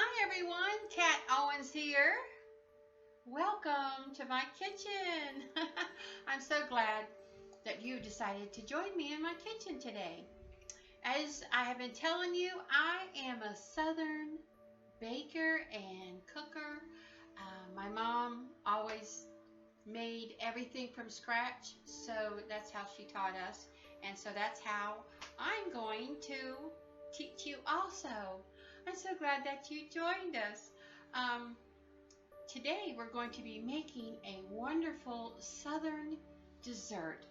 Hi everyone, Kat Owens here. Welcome to my kitchen. I'm so glad that you decided to join me in my kitchen today. As I have been telling you, I am a Southern baker and cooker. My mom always made everything from scratch, so that's how she taught us. And so that's how I'm going to teach you also. I'm so glad that you joined us. Today we're going to be making a wonderful Southern dessert,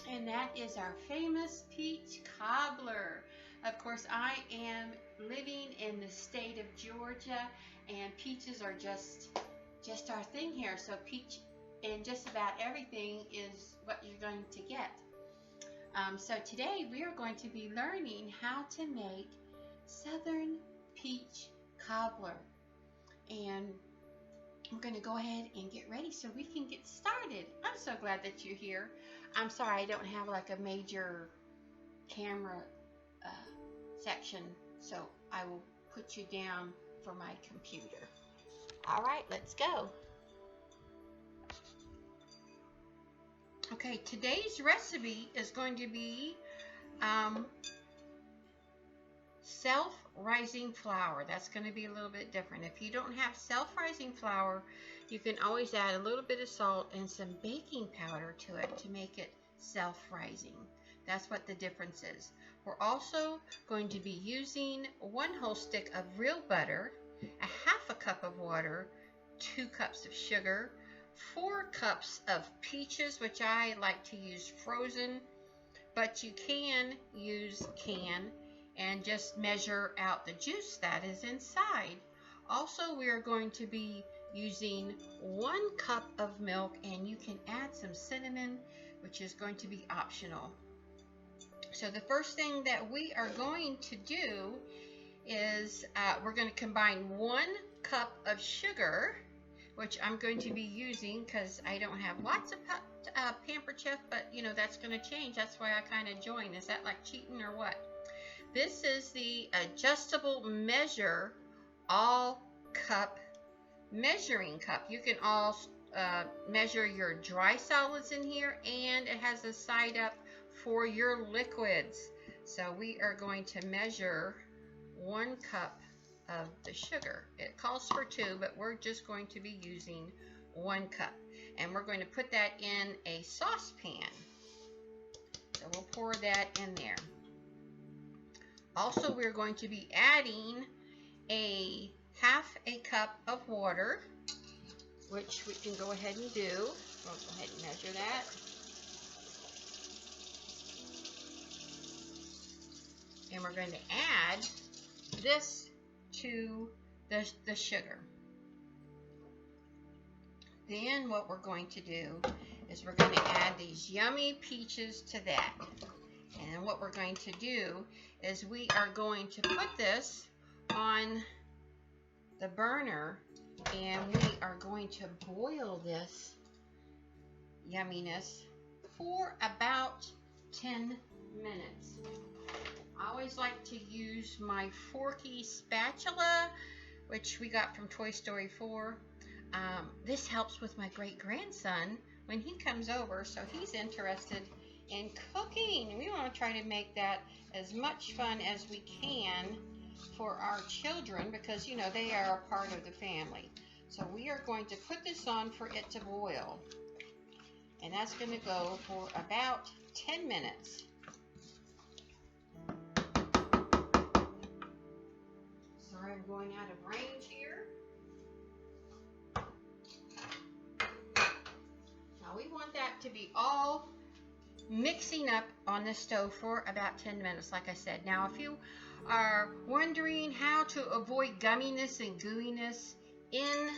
and that is our famous peach cobbler. Of course, I am living in the state of Georgia, and peaches are just our thing here. So peach and just about everything is what you're going to get. So today we are going to be learning how to make Southern peach cobbler, and we're going to go ahead and get ready so we can get started. I'm so glad that you're here. I'm sorry I don't have like a major camera section, so I will put you down for my computer. All right, let's go. Okay, today's recipe is going to be self-rising flour. That's going to be a little bit different. If you don't have self-rising flour, you can always add a little bit of salt and some baking powder to it to make it self-rising. That's what the difference is. We're also going to be using 1 whole stick of real butter, a half a cup of water, 2 cups of sugar, 4 cups of peaches, which I like to use frozen, but you can use canned, and just measure out the juice that is inside. Also, we are going to be using 1 cup of milk, and you can add some cinnamon, which is going to be optional. So the first thing that we are going to do is we're going to combine 1 cup of sugar, which I'm going to be using because I don't have lots of Pampered Chef, but you know that's going to change. That's why I kind of joined. Is that like cheating or what? This is the adjustable measure all cup measuring cup. You can all measure your dry solids in here, and it has a side up for your liquids. So we are going to measure 1 cup of the sugar. It calls for 2, but we're just going to be using 1 cup. And we're going to put that in a saucepan. So we'll pour that in there. Also, we're going to be adding a half a cup of water, which we can go ahead and do. We'll go ahead and measure that. And we're going to add this to the sugar. Then what we're going to do is we're going to add these yummy peaches to that. And then what we're going to do is we are going to put this on the burner, and we are going to boil this yumminess for about 10 minutes. I always like to use my forky spatula, which we got from Toy Story 4. This helps with my great-grandson when he comes over, so he's interested in cooking. We want to try to make that as much fun as we can for our children because, you know, they are a part of the family. So we are going to put this on for it to boil, and that's going to go for about 10 minutes. Sorry, I'm going out of range here. Now we want that to be all mixing up on the stove for about 10 minutes, like I said. Now, if you are wondering how to avoid gumminess and gooiness in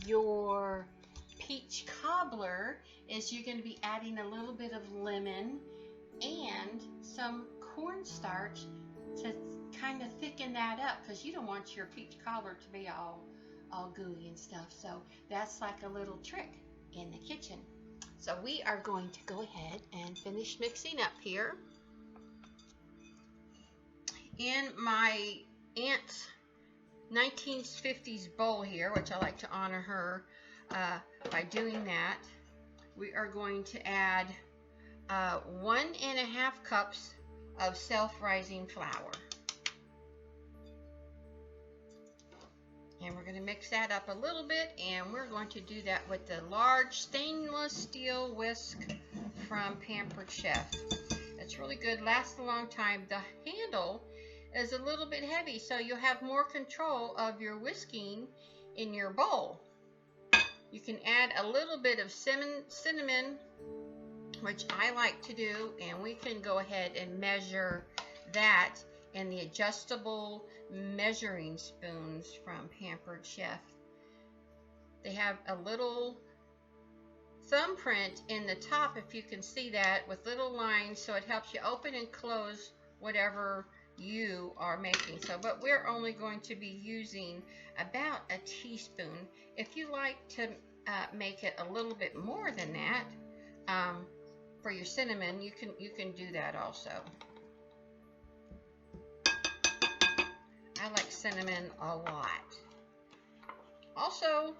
your peach cobbler, is you're going to be adding a little bit of lemon and some cornstarch to kind of thicken that up, because you don't want your peach cobbler to be all gooey and stuff. So that's like a little trick in the kitchen. So we are going to go ahead and finish mixing up here. In my aunt's 1950s bowl here, which I like to honor her by doing that. We are going to add 1.5 cups of self-rising flour. And we're going to mix that up a little bit, and we're going to do that with the large stainless steel whisk from Pampered Chef. It's really good, lasts a long time. The handle is a little bit heavy, so you'll have more control of your whisking in your bowl. You can add a little bit of cinnamon, which I like to do, and we can go ahead and measure that in the adjustable measuring spoons from Pampered Chef. They have a little thumbprint in the top, if you can see that, with little lines, so it helps you open and close whatever you are making. So, but we're only going to be using about a teaspoon. If you like to make it a little bit more than that, for your cinnamon, you can do that also. I like cinnamon a lot. Also,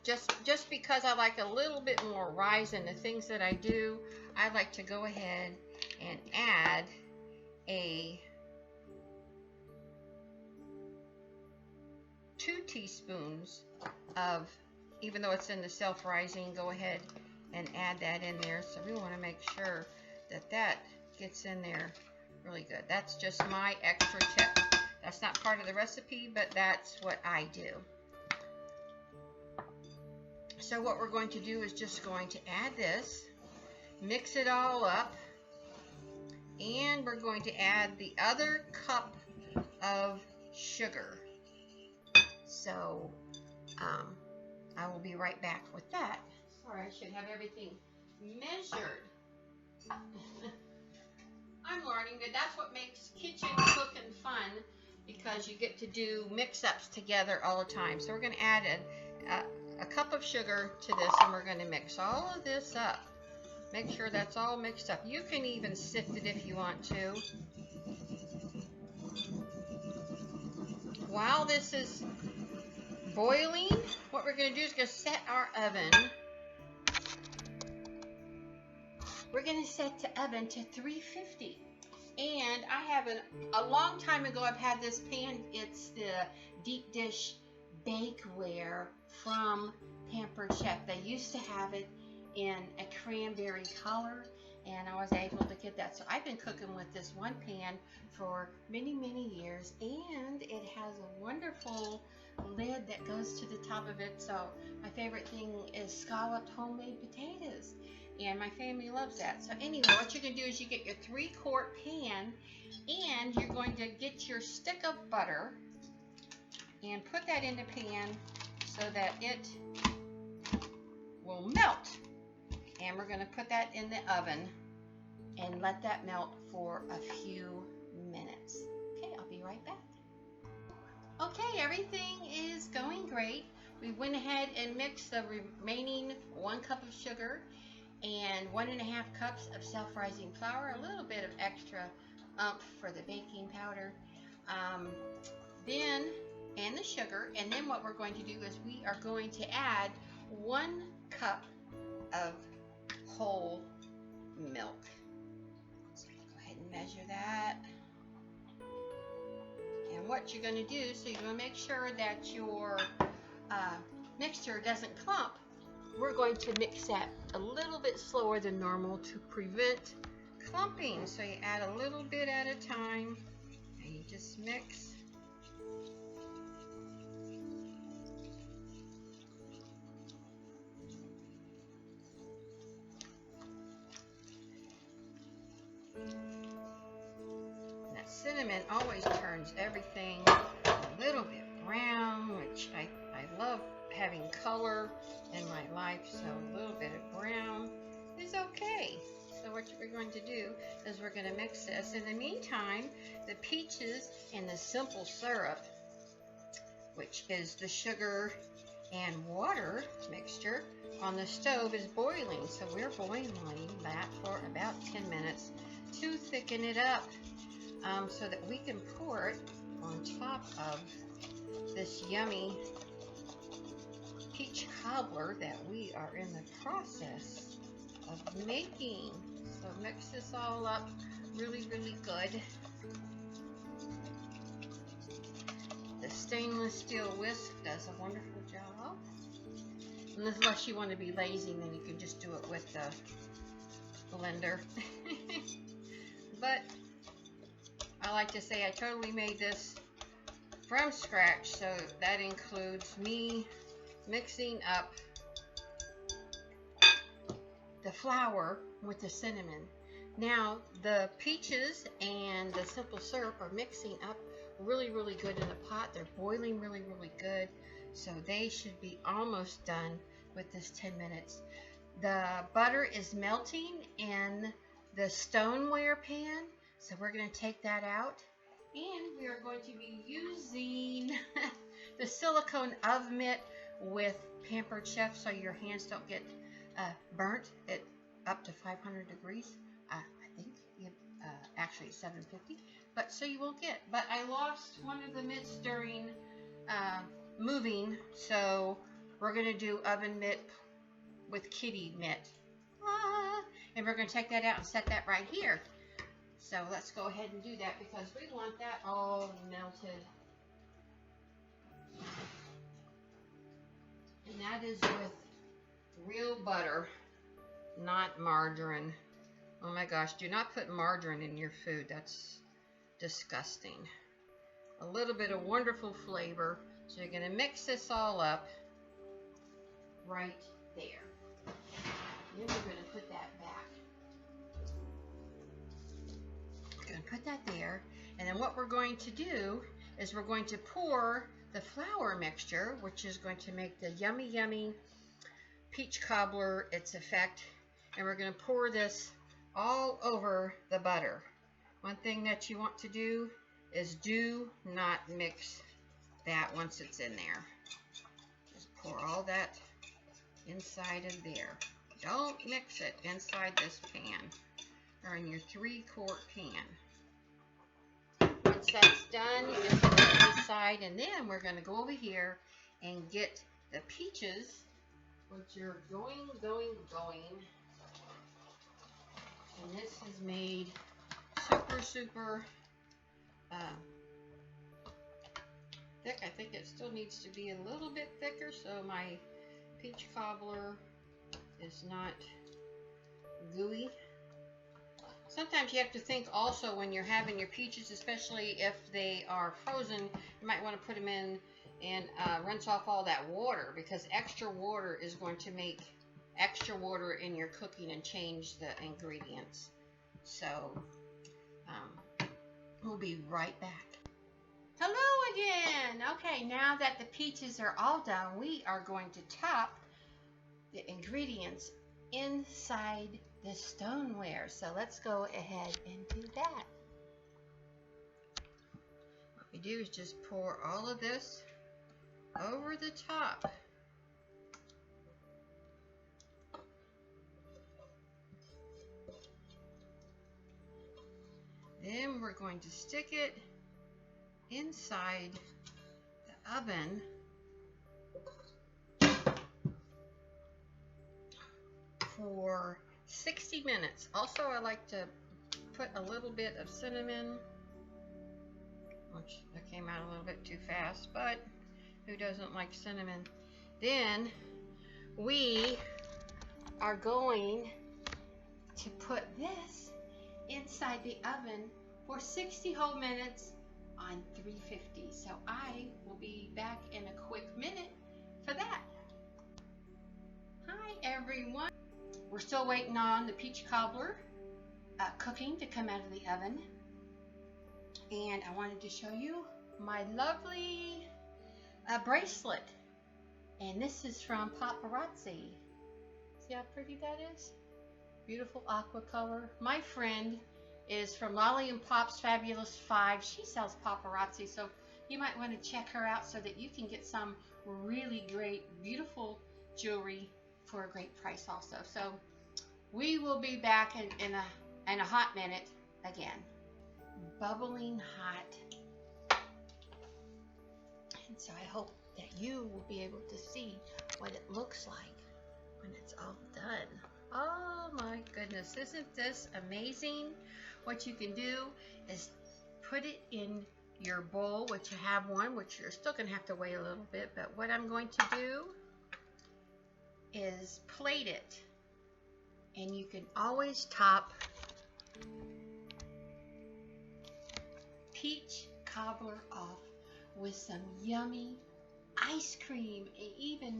just because I like a little bit more rise in the things that I do, I like to go ahead and add a 2 teaspoons of, even though it's in the self-rising, go ahead and add that in there. So we want to make sure that that gets in there really good. That's just my extra tip. That's not part of the recipe, but that's what I do. So what we're going to do is just going to add this, mix it all up, and we're going to add the other cup of sugar. So I will be right back with that. Sorry, I should have everything measured. I'm learning that that's what makes kitchen cooking fun, because you get to do mix-ups together all the time. So we're going to add a cup of sugar to this, and we're going to mix all of this up. Make sure that's all mixed up. You can even sift it if you want to. While this is boiling, what we're going to do is going to set our oven. We're going to set the oven to 350. And I have a long time ago, I've had this pan. It's the deep dish bakeware from Pampered Chef. They used to have it in a cranberry color, and I was able to get that. So I've been cooking with this one pan for many, many years, and it has a wonderful lid that goes to the top of it. So my favorite thing is scalloped homemade potatoes, and my family loves that. So anyway, what you're going to do is you get your 3-quart pan, and you're going to get your stick of butter and put that in the pan so that it will melt. And we're going to put that in the oven and let that melt for a few minutes. Okay, I'll be right back. Okay, everything is going great. We went ahead and mixed the remaining 1 cup of sugar and 1.5 cups of self-rising flour, a little bit of extra umph for the baking powder, and the sugar. And then what we're going to do is we are going to add 1 cup of whole milk. So go ahead and measure that. And what you're going to do, so you're going to make sure that your mixture doesn't clump. We're going to mix that a little bit slower than normal to prevent clumping. So you add a little bit at a time, and you just mix. Cinnamon always turns everything a little bit brown, which I love having color in my life, so a little bit of brown is okay. So what we're going to do is we're going to mix this. In the meantime, the peaches and the simple syrup, which is the sugar and water mixture, on the stove is boiling. So we're boiling that for about 10 minutes to thicken it up. So that we can pour it on top of this yummy peach cobbler that we are in the process of making. So mix this all up really, really good. The stainless steel whisk does a wonderful job. Unless you want to be lazy, then you can just do it with the blender. But I like to say I totally made this from scratch, so that includes me mixing up the flour with the cinnamon. Now the peaches and the simple syrup are mixing up really, really good in the pot. They're boiling really, really good, so they should be almost done with this 10 minutes. The butter is melting in the stoneware pan, so we're going to take that out, and we are going to be using the silicone oven mitt with Pampered Chef, so your hands don't get burnt at up to 500 degrees. I think actually 750, but so you won't get. But I lost one of the mitts during moving, so we're going to do oven mitt with kitty mitt. And we're going to take that out and set that right here. So let's go ahead and do that because we want that all melted. And that is with real butter, not margarine. Oh my gosh, do not put margarine in your food. That's disgusting. A little bit of wonderful flavor. So you're going to mix this all up right there. Then we're going to put that back. We're going to put that there. And then what we're going to do is we're going to pour the flour mixture, which is going to make the yummy, yummy peach cobbler its effect. And we're going to pour this all over the butter. One thing that you want to do is do not mix that once it's in there. Just pour all that inside of there. Don't mix it inside this pan or in your 3-quart pan. Once that's done, you can put it aside, and then we're going to go over here and get the peaches, which are going. And this is made super thick. I think it still needs to be a little bit thicker, so my peach cobbler is not gooey. Sometimes you have to think also when you're having your peaches, especially if they are frozen, you might want to put them in and rinse off all that water, because extra water is going to make extra water in your cooking and change the ingredients. So we'll be right back. Hello again. Okay, now that the peaches are all done, we are going to top the ingredients inside the stoneware. So let's go ahead and do that. What we do is just pour all of this over the top. Then we're going to stick it inside the oven for 60 minutes. Also, I like to put a little bit of cinnamon, which that came out a little bit too fast, but who doesn't like cinnamon? Then we are going to put this inside the oven for 60 whole minutes on 350. So I will be back in a quick minute for that. Hi everyone. We're still waiting on the peach cobbler cooking to come out of the oven. And I wanted to show you my lovely bracelet. And this is from Paparazzi. See how pretty that is? Beautiful aqua color. My friend is from Lolly and Pop's Fabulous 5. She sells paparazzi, so you might want to check her out so that you can get some really great, beautiful jewelry for a great price also. So we will be back in a hot minute again. Bubbling hot. And so I hope that you will be able to see what it looks like when it's all done. Oh my goodness, isn't this amazing? What you can do is put it in your bowl, which you have one, which you're still going to have to wait a little bit, but what I'm going to do is plate it. And you can always top peach cobbler off with some yummy ice cream,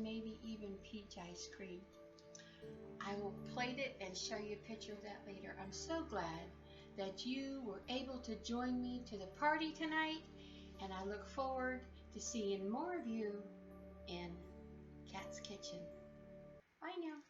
maybe even peach ice cream. I will plate it and show you a picture of that later. I'm so glad that you were able to join me to the party tonight, and I look forward to seeing more of you in Kat's Kitchen. Bye now.